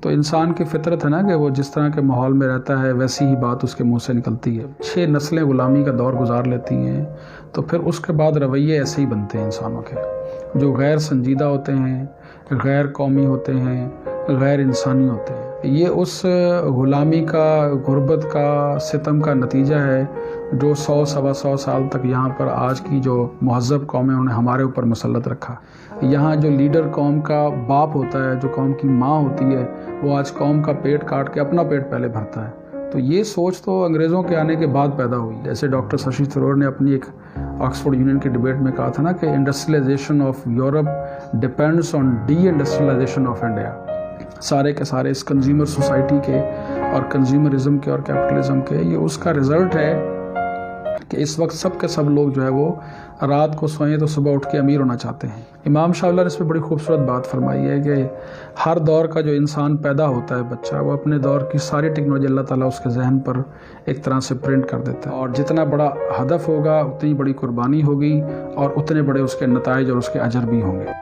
تو انسان کی فطرت ہے نا کہ وہ جس طرح کے ماحول میں رہتا ہے ویسی ہی بات اس کے منہ سے نکلتی ہے. 6 نسلیں غلامی کا دور گزار لیتی ہیں تو پھر اس کے بعد رویے ایسے ہی بنتے ہیں انسانوں کے، جو غیر سنجیدہ ہوتے ہیں، غیر قومی ہوتے ہیں، غیر انسانی ہوتے ہیں. یہ اس غلامی کا، غربت کا، ستم کا نتیجہ ہے جو 100-125 سال تک یہاں پر آج کی جو مہذب قومیں انہوں نے ہمارے اوپر مسلط رکھا. یہاں جو لیڈر قوم کا باپ ہوتا ہے، جو قوم کی ماں ہوتی ہے، وہ آج قوم کا پیٹ کاٹ کے اپنا پیٹ پہلے بھرتا ہے. تو یہ سوچ تو انگریزوں کے آنے کے بعد پیدا ہوئی. جیسے ڈاکٹر ششی تھرور نے اپنی ایک آکسفورڈ یونین کی ڈیبیٹ میں کہا تھا نا کہ industrialization of Europe depends on D industrialization of India. سارے کے سارے اس کنزیومر سوسائٹی کے اور کنزیومرزم کے اور کیپٹلزم کے، یہ اس کا رزلٹ ہے کہ اس وقت سب کے سب لوگ جو ہے وہ رات کو سوئیں تو صبح اٹھ کے امیر ہونا چاہتے ہیں. امام شاہ نے اس پہ بڑی خوبصورت بات فرمائی ہے کہ ہر دور کا جو انسان پیدا ہوتا ہے بچہ، وہ اپنے دور کی ساری ٹیکنالوجی اللہ تعالیٰ اس کے ذہن پر ایک طرح سے پرنٹ کر دیتا ہے، اور جتنا بڑا ہدف ہوگا اتنی بڑی قربانی ہوگی اور اتنے بڑے اس کے نتائج اور اس کے اجر بھی ہوں گے.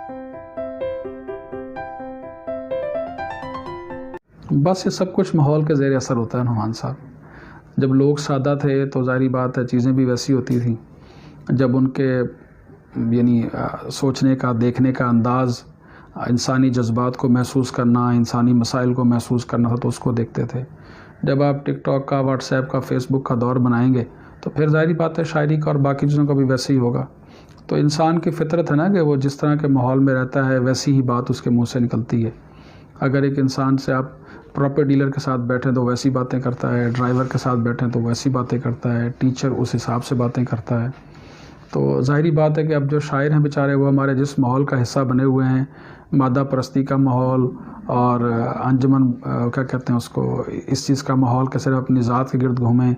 بس یہ سب کچھ ماحول کے زیر اثر ہوتا ہے نعمان صاحب. جب لوگ سادہ تھے تو ظاہری بات ہے چیزیں بھی ویسی ہوتی تھیں. جب ان کے یعنی سوچنے کا، دیکھنے کا انداز، انسانی جذبات کو محسوس کرنا، انسانی مسائل کو محسوس کرنا تھا تو اس کو دیکھتے تھے. جب آپ ٹک ٹاک کا، واٹس ایپ کا، فیس بک کا دور بنائیں گے تو پھر ظاہری بات ہے شاعری کا اور باقی چیزوں کا بھی ویسے ہی ہوگا. تو انسان کی فطرت ہے نا کہ وہ جس طرح کے ماحول میں رہتا ہے ویسی ہی بات اس کے منہ سے نکلتی ہے. اگر ایک انسان سے آپ پراپرٹی ڈیلر کے ساتھ بیٹھیں تو ویسی باتیں کرتا ہے، ڈرائیور کے ساتھ بیٹھیں تو ویسی باتیں کرتا ہے، ٹیچر اس حساب سے باتیں کرتا ہے. تو ظاہری بات ہے کہ اب جو شاعر ہیں بیچارے وہ ہمارے جس ماحول کا حصہ بنے ہوئے ہیں، مادہ پرستی کا ماحول اور انجمن کیا کہتے ہیں اس کو، اس چیز کا ماحول کہ صرف اپنی ذات کے گرد گھومیں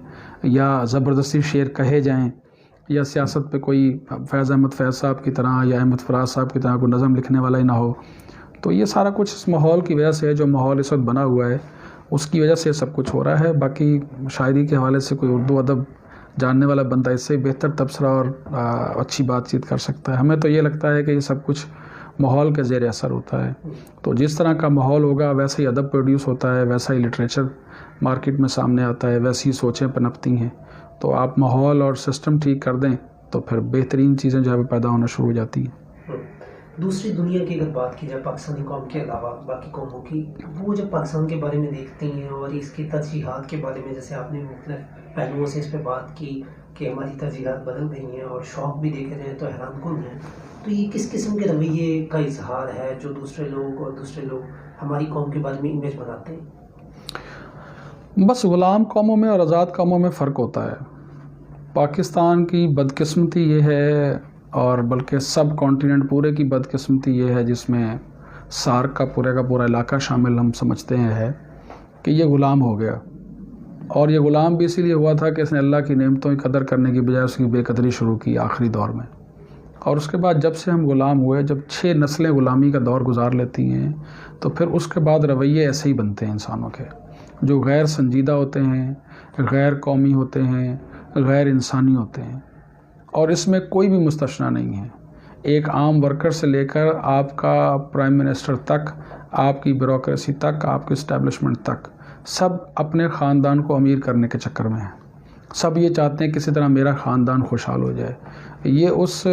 یا زبردستی شعر کہے جائیں یا سیاست پہ کوئی فیض احمد فیض صاحب کی طرح یا احمد فراز صاحب کی طرح کوئی نظم لکھنے والا ہی نہ ہو. تو یہ سارا کچھ اس ماحول کی وجہ سے ہے، جو ماحول اس وقت بنا ہوا ہے اس کی وجہ سے سب کچھ ہو رہا ہے. باقی شاعری کے حوالے سے کوئی اردو ادب جاننے والا بندہ اس سے بہتر تبصرہ اور اچھی بات چیت کر سکتا ہے. ہمیں تو یہ لگتا ہے کہ یہ سب کچھ ماحول کے زیر اثر ہوتا ہے. تو جس طرح کا ماحول ہوگا ویسا ہی ادب پروڈیوس ہوتا ہے، ویسا ہی لٹریچر مارکیٹ میں سامنے آتا ہے، ویسی ہی سوچیں پنپتی ہیں. تو آپ ماحول اور سسٹم ٹھیک کر دیں تو پھر بہترین چیزیں جو ہے پیدا ہونا شروع ہو جاتی ہیں. دوسری دنیا کی اگر بات کی جائے پاکستانی قوم کے علاوہ باقی قوموں کی، وہ جب پاکستان کے بارے میں دیکھتے ہیں اور اس کی ترجیحات کے بارے میں، جیسے آپ نے مختلف پہلوؤں سے اس پہ بات کی کہ ہماری ترجیحات بدل گئی ہیں اور شوق بھی دیکھے جائیں تو حیران کن ہیں، تو یہ کس قسم کے رویے کا اظہار ہے جو دوسرے لوگ ہماری قوم کے بارے میں امیج بناتے ہیں؟ بس غلام قوموں میں اور آزاد قوموں میں فرق ہوتا ہے. پاکستان کی بدقسمتی یہ ہے، اور بلکہ سب کانٹیننٹ پورے کی بدقسمتی یہ ہے جس میں سارک کا پورا علاقہ شامل ہم سمجھتے ہیں ہے کہ یہ غلام ہو گیا. اور یہ غلام بھی اسی لیے ہوا تھا کہ اس نے اللہ کی نعمتوں کی قدر کرنے کی بجائے اس کی بے قدری شروع کی آخری دور میں. اور اس کے بعد جب سے ہم غلام ہوئے، جب 6 نسلیں غلامی کا دور گزار لیتی ہیں تو پھر اس کے بعد رویے ایسے ہی بنتے ہیں انسانوں کے، جو غیر سنجیدہ ہوتے ہیں، غیر قومی ہوتے ہیں، غیر انسانی ہوتے ہیں. اور اس میں کوئی بھی مستثنیٰ نہیں ہے. ایک عام ورکر سے لے کر آپ کا پرائم منسٹر تک، آپ کی بیوروکریسی تک، آپ کی اسٹیبلشمنٹ تک، سب اپنے خاندان کو امیر کرنے کے چکر میں ہیں. سب یہ چاہتے ہیں کسی طرح میرا خاندان خوشحال ہو جائے. یہ اس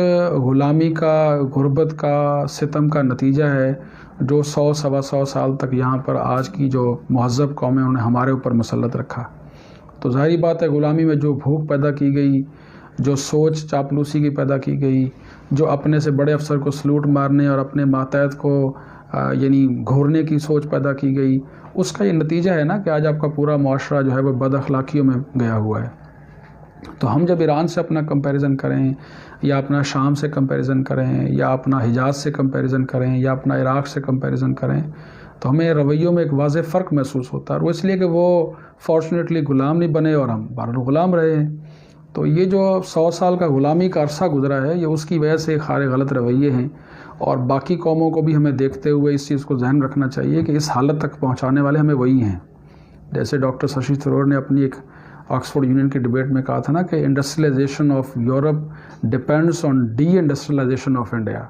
غلامی کا، غربت کا، ستم کا نتیجہ ہے جو 100-125 سال تک یہاں پر آج کی جو مہذب قومیں انہوں نے ہمارے اوپر مسلط رکھا. تو ظاہری بات ہے غلامی میں جو بھوک پیدا کی گئی، جو سوچ چاپلوسی کی پیدا کی گئی، جو اپنے سے بڑے افسر کو سلوٹ مارنے اور اپنے ماتحت کو یعنی گھورنے کی سوچ پیدا کی گئی، اس کا یہ نتیجہ ہے نا کہ آج آپ کا پورا معاشرہ جو ہے وہ بد اخلاقیوں میں گیا ہوا ہے. تو ہم جب ایران سے اپنا کمپیریزن کریں یا اپنا شام سے کمپیریزن کریں یا اپنا حجاز سے کمپیریزن کریں یا اپنا عراق سے کمپیریزن کریں تو ہمیں رویوں میں ایک واضح فرق محسوس ہوتا ہے. اور وہ اس لیے کہ وہ فارچونیٹلی غلام نہیں بنے اور ہم بہرحال غلام رہے ہیں. تو یہ جو 100 سال کا غلامی کا عرصہ گزرا ہے، یہ اس کی وجہ سے خارے غلط رویے ہیں. اور باقی قوموں کو بھی ہمیں دیکھتے ہوئے اس چیز کو ذہن رکھنا چاہیے کہ اس حالت تک پہنچانے والے ہمیں وہی ہیں. جیسے ڈاکٹر ششی تھرور نے اپنی ایک آکسفورڈ یونین کی ڈیبیٹ میں کہا تھا نا کہ industrialization of Europe depends on D industrialization of India.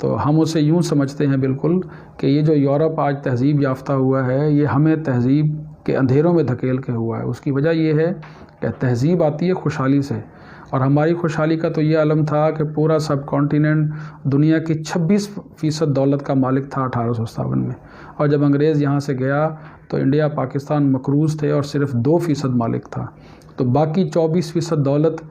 تو ہم اسے یوں سمجھتے ہیں بالکل کہ یہ جو یورپ آج تہذیب یافتہ ہوا ہے یہ ہمیں تہذیب کے اندھیروں میں دھکیل کے ہوا ہے۔ اس کی وجہ یہ ہے کہ تہذیب آتی ہے خوشحالی سے، اور ہماری خوشحالی کا تو یہ علم تھا کہ پورا سب کانٹیننٹ دنیا کی 26% دولت کا مالک تھا 1857 میں، اور جب انگریز یہاں سے گیا تو انڈیا پاکستان مقروض تھے اور صرف 2% مالک تھا، تو باقی 24% دولت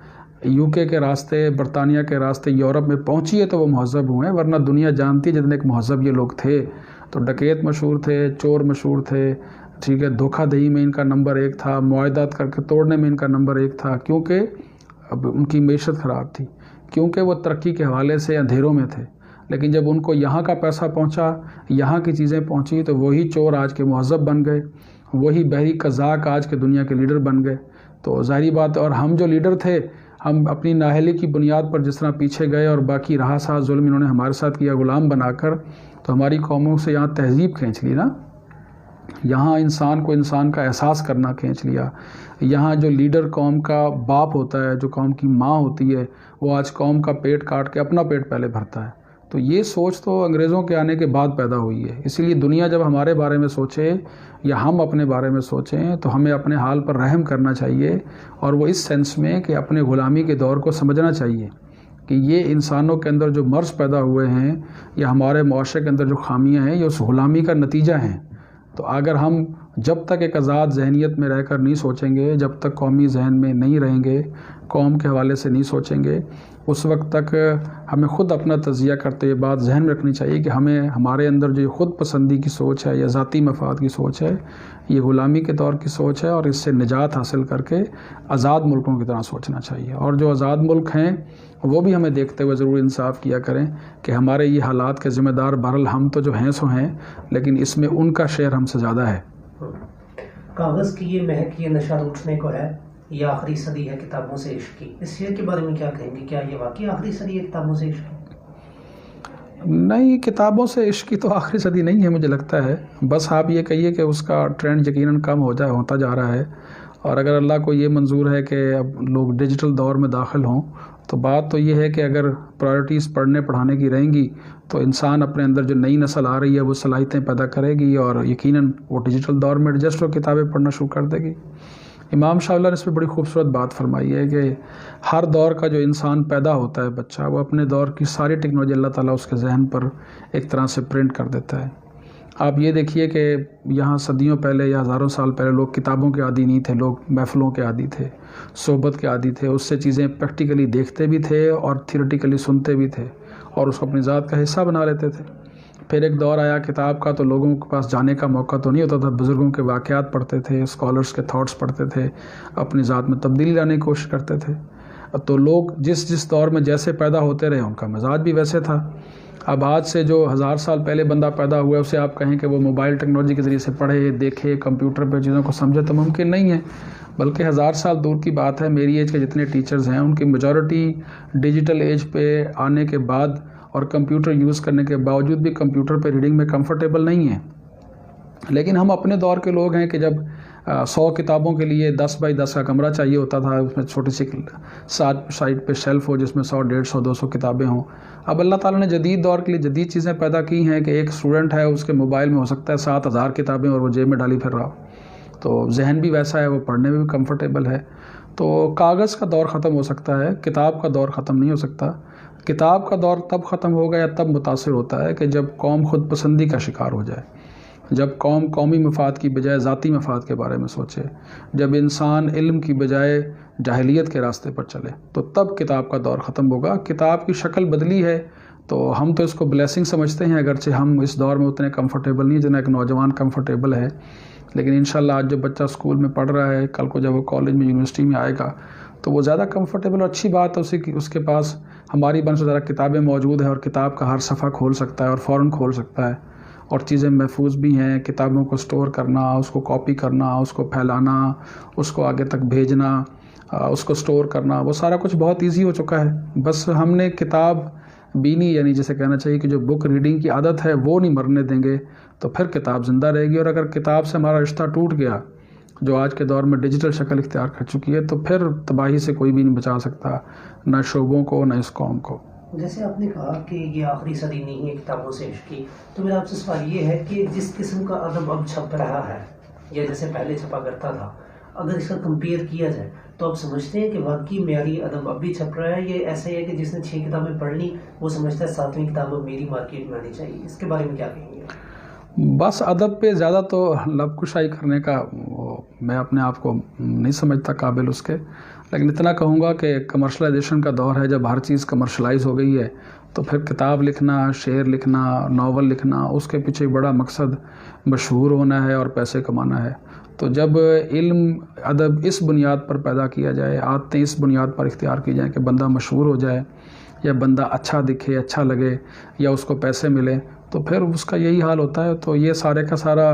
UK کے راستے، برطانیہ کے راستے یورپ میں پہنچی ہے تو وہ مہذب ہوئے ہیں، ورنہ دنیا جانتی ہے جتنے ایک مہذب یہ لوگ تھے تو ڈکیت مشہور تھے، چور مشہور تھے، ٹھیک ہے، دھوکہ دہی میں ان کا نمبر 1 تھا، معاہدات کر کے توڑنے میں ان کا نمبر 1 تھا، کیونکہ اب ان کی معیشت خراب تھی، کیونکہ وہ ترقی کے حوالے سے اندھیروں میں تھے۔ لیکن جب ان کو یہاں کا پیسہ پہنچا، یہاں کی چیزیں پہنچی تو وہی چور آج کے مہذب بن گئے، وہی بحری قزاق آج کے دنیا کے لیڈر بن گئے۔ تو ظاہری بات، اور ہم جو لیڈر تھے ہم اپنی نااہلی کی بنیاد پر جس طرح پیچھے گئے اور باقی رہا سا ظلم انہوں نے ہمارے ساتھ کیا غلام بنا کر، تو ہماری قوموں سے یہاں تہذیب کھینچ لی نا، یہاں انسان کو انسان کا احساس کرنا کھینچ لیا، یہاں جو لیڈر قوم کا باپ ہوتا ہے، جو قوم کی ماں ہوتی ہے، وہ آج قوم کا پیٹ کاٹ کے اپنا پیٹ پہلے بھرتا ہے۔ تو یہ سوچ تو انگریزوں کے آنے کے بعد پیدا ہوئی ہے، اسی لیے دنیا جب ہمارے بارے میں سوچے یا ہم اپنے بارے میں سوچیں تو ہمیں اپنے حال پر رحم کرنا چاہیے، اور وہ اس سینس میں کہ اپنے غلامی کے دور کو سمجھنا چاہیے کہ یہ انسانوں کے اندر جو مرض پیدا ہوئے ہیں یا ہمارے معاشرے کے اندر جو خامیاں ہیں یہ اس غلامی کا نتیجہ ہیں۔ تو اگر ہم جب تک ایک آزاد ذہنیت میں رہ کر نہیں سوچیں گے، جب تک قومی ذہن میں نہیں رہیں گے، قوم کے حوالے سے نہیں سوچیں گے، اس وقت تک ہمیں خود اپنا تجزیہ کرتے ہوئے بات ذہن میں رکھنی چاہیے کہ ہمارے اندر جو خود پسندی کی سوچ ہے یا ذاتی مفاد کی سوچ ہے، یہ غلامی کے دور کی سوچ ہے، اور اس سے نجات حاصل کر کے آزاد ملکوں کی طرح سوچنا چاہیے۔ اور جو آزاد ملک ہیں وہ بھی ہمیں دیکھتے ہوئے ضرور انصاف کیا کریں کہ ہمارے یہ حالات کے ذمہ دار بہرحال ہم تو جو ہیں سو ہیں، لیکن اس میں ان کا شیئر ہم سے زیادہ ہے۔ کاغذ کی یہ مہک، یہ نشہ اٹھنے کو ہے، یہ آخری صدی ہے کتابوں سے عشق کی، اس شعر کے بارے میں کیا کہیں گے؟ کیا یہ واقعی آخری صدی ہے کتابوں سے عشق کی؟ نہیں، کتابوں سے عشق کی تو آخری صدی نہیں ہے مجھے لگتا ہے، بس آپ یہ کہیے کہ اس کا ٹرینڈ یقیناً کم ہوتا جا رہا ہے، اور اگر اللہ کو یہ منظور ہے کہ اب لوگ ڈیجیٹل دور میں داخل ہوں تو بات تو یہ ہے کہ اگر پرائرٹیز پڑھنے پڑھانے کی رہیں گی تو انسان اپنے اندر جو نئی نسل آ رہی ہے وہ صلاحیتیں پیدا کرے گی، اور یقیناً وہ ڈیجیٹل دور میں ایڈجسٹ ہو کتابیں پڑھنا شروع کر دے گی۔ امام شاہ اللہ نے اس پہ بڑی خوبصورت بات فرمائی ہے کہ ہر دور کا جو انسان پیدا ہوتا ہے بچہ، وہ اپنے دور کی ساری ٹیکنالوجی اللہ تعالیٰ اس کے ذہن پر ایک طرح سے پرنٹ کر دیتا ہے۔ آپ یہ دیکھیے کہ یہاں صدیوں پہلے یا ہزاروں سال پہلے لوگ کتابوں کے عادی نہیں تھے، لوگ محفلوں کے عادی تھے، صحبت کے عادی تھے، اس سے چیزیں پریکٹیکلی دیکھتے بھی تھے اور تھیوریٹیکلی سنتے بھی تھے، اور اس کو اپنی ذات کا حصہ بنا لیتے تھے۔ پھر ایک دور آیا کتاب کا، تو لوگوں کے پاس جانے کا موقع تو نہیں ہوتا تھا، بزرگوں کے واقعات پڑھتے تھے، اسکالرس کے تھاٹس پڑھتے تھے، اپنی ذات میں تبدیلی لانے کی کوشش کرتے تھے۔ تو لوگ جس دور میں جیسے پیدا ہوتے رہے ان کا مزاج بھی ویسے تھا۔ اب آج سے جو 1000 سال پہلے بندہ پیدا ہوا ہے اسے آپ کہیں کہ وہ موبائل ٹیکنالوجی کے ذریعے سے پڑھے، دیکھے، کمپیوٹر پہ چیزوں کو سمجھے، تو ممکن نہیں ہے، بلکہ 1000 سال دور کی بات ہے۔ میری ایج کے جتنے ٹیچرز ہیں ان کی میجورٹی ڈیجیٹل ایج پہ آنے کے بعد اور کمپیوٹر یوز کرنے کے باوجود بھی کمپیوٹر پہ ریڈنگ میں کمفرٹیبل نہیں ہیں۔ لیکن ہم اپنے دور کے لوگ ہیں کہ جب 100 کتابوں کے لیے 10 بائی 10 کا کمرہ چاہیے ہوتا تھا، اس میں چھوٹی سی سائڈ پہ شیلف ہو جس میں 100، 150، 200 کتابیں ہوں۔ اب اللہ تعالیٰ نے جدید دور کے لیے جدید چیزیں پیدا کی ہیں کہ ایک اسٹوڈنٹ ہے، اس کے موبائل میں ہو سکتا ہے 7000 کتابیں اور وہ جیب میں ڈالی پھر رہا ہو، تو ذہن بھی ویسا ہے، وہ پڑھنے میں بھی کمفرٹیبل ہے۔ تو کاغذ کا دور ختم ہو سکتا ہے، کتاب کا دور ختم نہیں ہو سکتا۔ کتاب کا دور تب ختم ہوگا یا تب متاثر ہوتا ہے کہ جب قوم خود پسندی کا شکار ہو جائے، جب قوم قومی مفاد کی بجائے ذاتی مفاد کے بارے میں سوچے، جب انسان علم کی بجائے جاہلیت کے راستے پر چلے، تو تب کتاب کا دور ختم ہوگا۔ کتاب کی شکل بدلی ہے تو ہم تو اس کو بلیسنگ سمجھتے ہیں، اگرچہ ہم اس دور میں اتنے کمفرٹیبل نہیں جتنا ایک نوجوان کمفرٹیبل ہے، لیکن انشاءاللہ آج جو بچہ اسکول میں پڑھ رہا ہے، کل کو جب وہ کالج میں یونیورسٹی میں آئے گا تو وہ زیادہ کمفرٹیبل، اور اچھی بات ہے اس کے پاس ہماری بنسبت زیادہ کتابیں موجود ہیں، اور کتاب کا ہر صفحہ کھول سکتا ہے اور فوراً کھول سکتا ہے، اور چیزیں محفوظ بھی ہیں۔ کتابوں کو سٹور کرنا، اس کو کاپی کرنا، اس کو پھیلانا، اس کو آگے تک بھیجنا، اس کو سٹور کرنا، وہ سارا کچھ بہت ایزی ہو چکا ہے۔ بس ہم نے کتاب بینی، یعنی جسے کہنا چاہیے کہ جو بک ریڈنگ کی عادت ہے وہ نہیں مرنے دیں گے تو پھر کتاب زندہ رہے گی، اور اگر کتاب سے ہمارا رشتہ ٹوٹ گیا جو آج کے دور میں ڈیجیٹل شکل اختیار کر چکی ہے، تو پھر تباہی سے کوئی بھی نہیں بچا سکتا، نہ شعبوں کو نہ اس قوم کو۔ جیسے آپ نے کہا کہ یہ آخری صدی نہیں ہے کتابوں سے عشق کی، تو میرا آپ سے سوال یہ ہے کہ جس قسم کا ادب اب چھپ رہا ہے یا جیسے پہلے چھپا کرتا تھا، اگر اس کا کمپیئر کیا جائے تو آپ سمجھتے ہیں کہ واقعی معیاری ادب اب بھی چھپ رہا ہے، یہ ایسا ہی ہے کہ جس نے 6 کتابیں پڑھ لی وہ سمجھتا ہے 7ویں کتاب اب میری مارکیٹ میں آنی چاہیے؟ اس کے بارے میں کیا کہیں گے؟ بس ادب پہ زیادہ تو لب کشائی کرنے کا میں اپنے آپ کو نہیں سمجھتا قابل اس کے، لیکن اتنا کہوں گا کہ کمرشلائزیشن کا دور ہے، جب ہر چیز کمرشلائز ہو گئی ہے تو پھر کتاب لکھنا، شعر لکھنا، ناول لکھنا، اس کے پیچھے بڑا مقصد مشہور ہونا ہے اور پیسے کمانا ہے۔ تو جب علم ادب اس بنیاد پر پیدا کیا جائے، عادتیں اس بنیاد پر اختیار کی جائیں کہ بندہ مشہور ہو جائے یا بندہ اچھا دکھے، اچھا لگے یا اس کو پیسے ملے، تو پھر اس کا یہی حال ہوتا ہے۔ تو یہ سارے کا سارا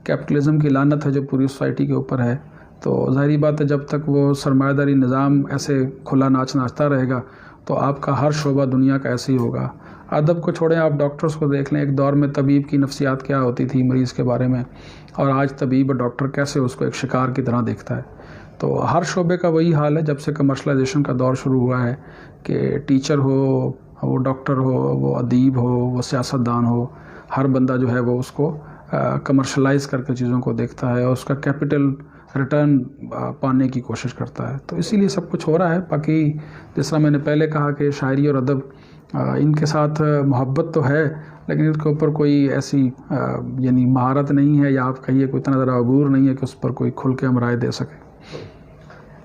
کیپٹلزم کی لعنت ہے جو پوری سوسائٹی کے اوپر ہے۔ تو ظاہری بات ہے جب تک وہ سرمایہ داری نظام ایسے کھلا ناچ ناچتا رہے گا تو آپ کا ہر شعبہ دنیا کا ایسے ہی ہوگا۔ ادب کو چھوڑیں، آپ ڈاکٹرز کو دیکھ لیں، ایک دور میں طبیب کی نفسیات کیا ہوتی تھی مریض کے بارے میں، اور آج طبیب اور ڈاکٹر کیسے اس کو ایک شکار کی طرح دیکھتا ہے۔ تو ہر شعبے کا وہی حال ہے جب سے کمرشلائزیشن کا دور شروع ہوا ہے کہ ٹیچر ہو، وہ ڈاکٹر ہو، وہ ادیب ہو، وہ سیاستدان ہو، ہر بندہ جو ہے وہ اس کو کمرشلائز کر کے چیزوں کو دیکھتا ہے اور اس کا کیپٹل ریٹرن پانے کی کوشش کرتا ہے۔ تو اسی لیے سب کچھ ہو رہا ہے۔ باقی جس طرح میں نے پہلے کہا کہ شاعری اور ادب ان کے ساتھ محبت تو ہے، لیکن ان کے اوپر کوئی ایسی یعنی مہارت نہیں ہے، یا آپ کہیے کوئی اتنا ذرا عبور نہیں ہے کہ اس پر کوئی کھل کے ہم رائے دے سکیں۔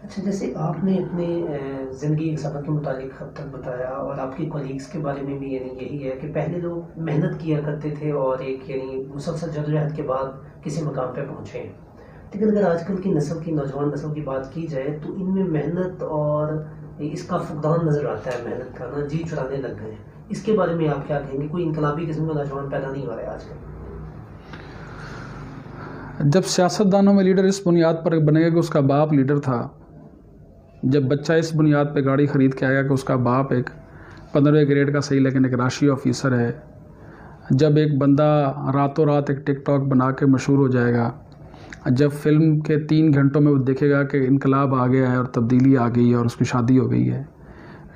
اچھا، جیسے آپ نے اپنے زندگی کے سفر کے متعلق حد تک بتایا، اور آپ کے کولیگس کے بارے میں بھی یعنی یہی ہے کہ پہلے لوگ محنت کیا کرتے تھے اور ایک یعنی مسلسل جدوجہد کے بعد کسی مقام پہ پہنچے ہیں، لیکن اگر آج کل کی نسل کی نوجوان نسل کی بات کی جائے تو ان میں محنت اور اس کا فقدان نظر آتا ہے، محنت کا نا جی چرانے لگ گئے ہیں۔ اس کے بارے میں آپ کیا کہیں گے؟ کوئی انقلابی قسم کا نوجوان پیدا نہیں ہو رہا ہے آج کل؟ جب سیاستدانوں میں لیڈر اس بنیاد پر بنے گا کہ اس کا باپ لیڈر تھا، جب بچہ اس بنیاد پہ گاڑی خرید کے آئے گا کہ اس کا باپ ایک 15ویں گریڈ کا صحیح لیکن ایک راشی آفیسر ہے، جب ایک بندہ راتوں رات ایک ٹک ٹاک بنا کے مشہور ہو جائے گا، جب فلم کے 3 گھنٹوں میں وہ دیکھے گا کہ انقلاب آ گیا ہے اور تبدیلی آ گئی ہے اور اس کی شادی ہو گئی ہے،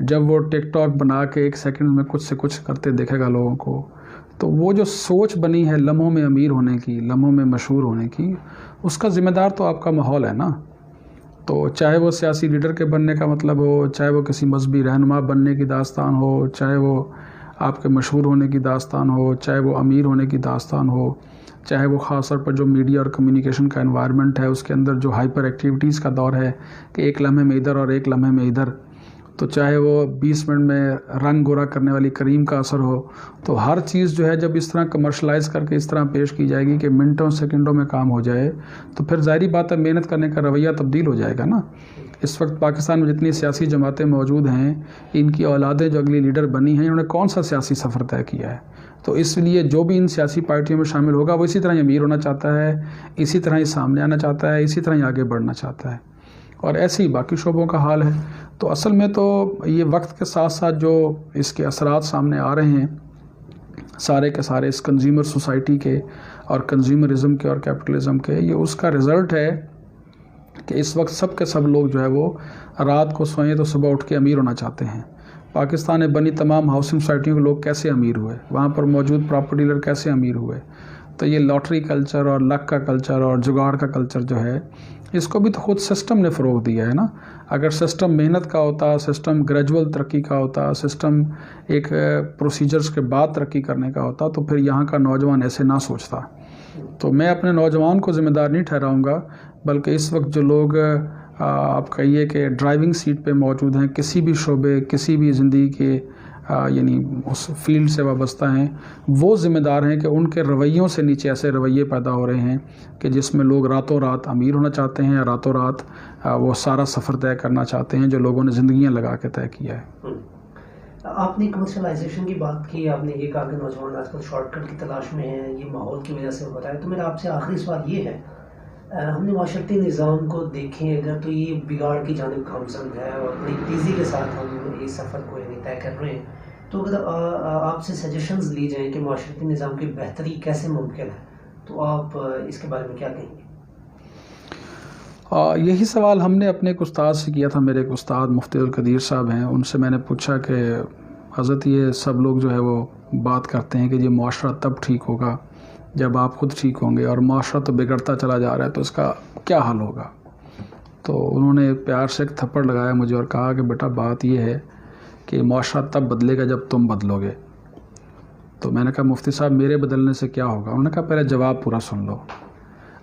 جب وہ ٹک ٹاک بنا کے 1 سیکنڈ میں کچھ سے کچھ کرتے دیکھے گا لوگوں کو، تو وہ جو سوچ بنی ہے لمحوں میں امیر ہونے کی، لمحوں میں مشہور ہونے کی، اس کا ذمہ دار تو آپ کا ماحول ہے نا۔ تو چاہے وہ سیاسی لیڈر کے بننے کا مطلب ہو، چاہے وہ کسی مذہبی رہنما بننے کی داستان ہو، چاہے وہ آپ کے مشہور ہونے کی داستان ہو، چاہے وہ امیر ہونے کی داستان ہو، چاہے وہ خاص طور پر جو میڈیا اور کمیونیکیشن کا انوائرمنٹ ہے اس کے اندر جو ہائپر ایکٹیویٹیز کا دور ہے کہ ایک لمحے میں ادھر اور ایک لمحے میں ادھر، تو چاہے وہ 20 منٹ میں رنگ گورا کرنے والی کریم کا اثر ہو، تو ہر چیز جو ہے جب اس طرح کمرشلائز کر کے اس طرح پیش کی جائے گی کہ منٹوں سیکنڈوں میں کام ہو جائے، تو پھر ظاہری بات ہے محنت کرنے کا رویہ تبدیل ہو جائے گا نا۔ اس وقت پاکستان میں جتنی سیاسی جماعتیں موجود ہیں، ان کی اولادیں جو اگلی لیڈر بنی ہیں، انہوں نے کون سا سیاسی سفر طے کیا ہے؟ تو اس لیے جو بھی ان سیاسی پارٹیوں میں شامل ہوگا وہ اسی طرح ہی امیر ہونا چاہتا ہے، اسی طرح ہی سامنے آنا چاہتا ہے، اسی طرح ہی آگے بڑھنا چاہتا ہے، اور ایسے ہی باقی شعبوں کا حال ہے۔ تو اصل میں تو یہ وقت کے ساتھ ساتھ جو اس کے اثرات سامنے آ رہے ہیں سارے کے سارے اس کنزیومر سوسائٹی کے اور کنزیومرزم کے اور کیپٹلزم کے، یہ اس کا رزلٹ ہے کہ اس وقت سب کے سب لوگ جو ہے وہ رات کو سوئیں تو صبح اٹھ کے امیر ہونا چاہتے ہیں۔ پاکستان میں بنی تمام ہاؤسنگ سوسائٹیوں کے لوگ کیسے امیر ہوئے، وہاں پر موجود پراپرٹی ڈیلر کیسے امیر ہوئے؟ تو یہ لاٹری کلچر اور لک کا کلچر اور جگاڑ کا کلچر جو ہے، اس کو بھی تو خود سسٹم نے فروغ دیا ہے نا۔ اگر سسٹم محنت کا ہوتا، سسٹم گریجول ترقی کا ہوتا، سسٹم ایک پروسیجرز کے بعد ترقی کرنے کا ہوتا، تو پھر یہاں کا نوجوان ایسے نہ سوچتا۔ تو میں اپنے نوجوان کو ذمہ دار نہیں ٹھہراؤں گا، بلکہ اس وقت جو لوگ آپ کہیے کہ ڈرائیونگ سیٹ پہ موجود ہیں، کسی بھی شعبے، کسی بھی زندگی کے یعنی اس فیلڈ سے وابستہ ہیں، وہ ذمہ دار ہیں کہ ان کے رویوں سے نیچے ایسے رویے پیدا ہو رہے ہیں کہ جس میں لوگ راتوں رات امیر ہونا چاہتے ہیں، راتوں رات وہ سارا سفر طے کرنا چاہتے ہیں جو لوگوں نے زندگیاں لگا کے طے کیا ہے۔ آپ نے کمرشلائزیشن کی بات کی، آپ نے یہ کہا کہ نوجوان آج کل شارٹ کٹ کی تلاش میں ہیں، یہ ماحول کی وجہ سے ہوتا ہے، تو میرا آپ سے آخری سوال یہ ہے، ہم نے معاشرتی نظام کو دیکھیں اگر تو یہ بگاڑ کی جانب گامزن ہے اور بڑی تیزی کے ساتھ ہم اس سفر کو طے کر رہے ہیں، تو اگر آپ سے سجیشنز لی جائیں کہ معاشرتی نظام کی بہتری کیسے ممکن ہے، تو آپ اس کے بارے میں کیا کہیں گے؟ یہی سوال ہم نے اپنے ایک استاد سے کیا تھا، میرے ایک استاد مفتی القدیر صاحب ہیں، ان سے میں نے پوچھا کہ حضرت یہ سب لوگ جو ہے وہ بات کرتے ہیں کہ یہ معاشرہ تب ٹھیک ہوگا جب آپ خود ٹھیک ہوں گے، اور معاشرہ تو بگڑتا چلا جا رہا ہے، تو اس کا کیا حل ہوگا؟ تو انہوں نے پیار سے ایک تھپڑ لگایا مجھے اور کہا کہ بیٹا بات یہ ہے کہ معاشرہ تب بدلے گا جب تم بدلو گے۔ تو میں نے کہا مفتی صاحب میرے بدلنے سے کیا ہوگا؟ انہوں نے کہا پہلے جواب پورا سن لو۔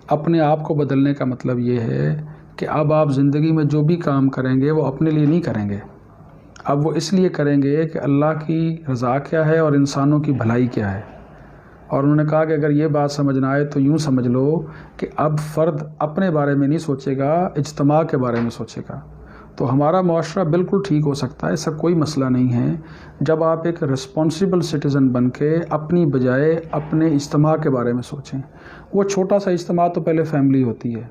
اپنے آپ کو بدلنے کا مطلب یہ ہے کہ اب آپ زندگی میں جو بھی کام کریں گے وہ اپنے لیے نہیں کریں گے، اب وہ اس لیے کریں گے کہ اللہ کی رضا کیا ہے اور انسانوں کی بھلائی کیا ہے۔ اور انہوں نے کہا کہ اگر یہ بات سمجھ نہ آئے تو یوں سمجھ لو کہ اب فرد اپنے بارے میں نہیں سوچے گا، اجتماع کے بارے میں سوچے گا۔ تو ہمارا معاشرہ بالکل ٹھیک ہو سکتا ہے، ایسا کوئی مسئلہ نہیں ہے، جب آپ ایک رسپانسیبل سٹیزن بن کے اپنی بجائے اپنے اجتماع کے بارے میں سوچیں۔ وہ چھوٹا سا اجتماع تو پہلے فیملی ہوتی ہے،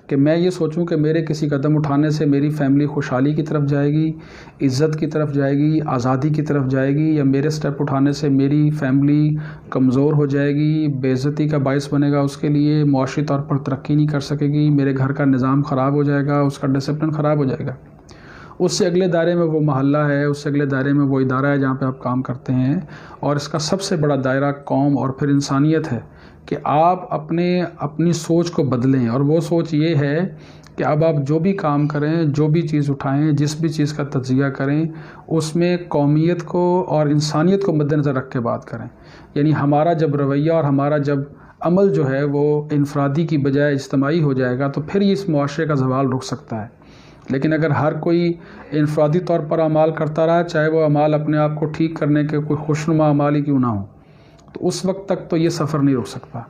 کہ میں یہ سوچوں کہ میرے کسی قدم اٹھانے سے میری فیملی خوشحالی کی طرف جائے گی، عزت کی طرف جائے گی، آزادی کی طرف جائے گی، یا میرے سٹیپ اٹھانے سے میری فیملی کمزور ہو جائے گی، بے عزتی کا باعث بنے گا، اس کے لیے معاشی طور پر ترقی نہیں کر سکے گی، میرے گھر کا نظام خراب ہو جائے گا، اس کا ڈسپلن خراب ہو جائے گا۔ اس سے اگلے دائرے میں وہ محلہ ہے، اس سے اگلے دائرے میں وہ ادارہ ہے جہاں پہ آپ کام کرتے ہیں، اور اس کا سب سے بڑا دائرہ قوم اور پھر انسانیت ہے کہ آپ اپنی سوچ کو بدلیں۔ اور وہ سوچ یہ ہے کہ اب آپ جو بھی کام کریں، جو بھی چیز اٹھائیں، جس بھی چیز کا تجزیہ کریں، اس میں قومیت کو اور انسانیت کو مد نظر رکھ کے بات کریں۔ یعنی ہمارا جب رویہ اور ہمارا جب عمل جو ہے وہ انفرادی کی بجائے اجتماعی ہو جائے گا تو پھر یہ اس معاشرے کا زوال رک سکتا ہے۔ لیکن اگر ہر کوئی انفرادی طور پر اعمال کرتا رہا، چاہے وہ اعمال اپنے آپ کو ٹھیک کرنے کے کوئی خوشنما اعمال ہی کیوں نہ ہوں، تو اس وقت تک تو یہ سفر نہیں رک سکتا۔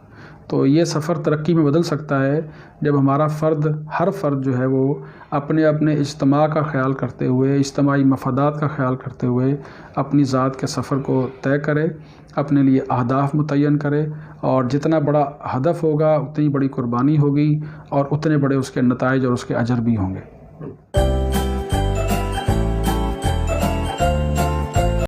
تو یہ سفر ترقی میں بدل سکتا ہے جب ہمارا ہر فرد جو ہے وہ اپنے اجتماع کا خیال کرتے ہوئے، اجتماعی مفادات کا خیال کرتے ہوئے اپنی ذات کے سفر کو طے کرے، اپنے لیے اہداف متعین کرے، اور جتنا بڑا ہدف ہوگا اتنی بڑی قربانی ہوگی اور اتنے بڑے اس کے نتائج اور اس کے اجر بھی ہوں گے۔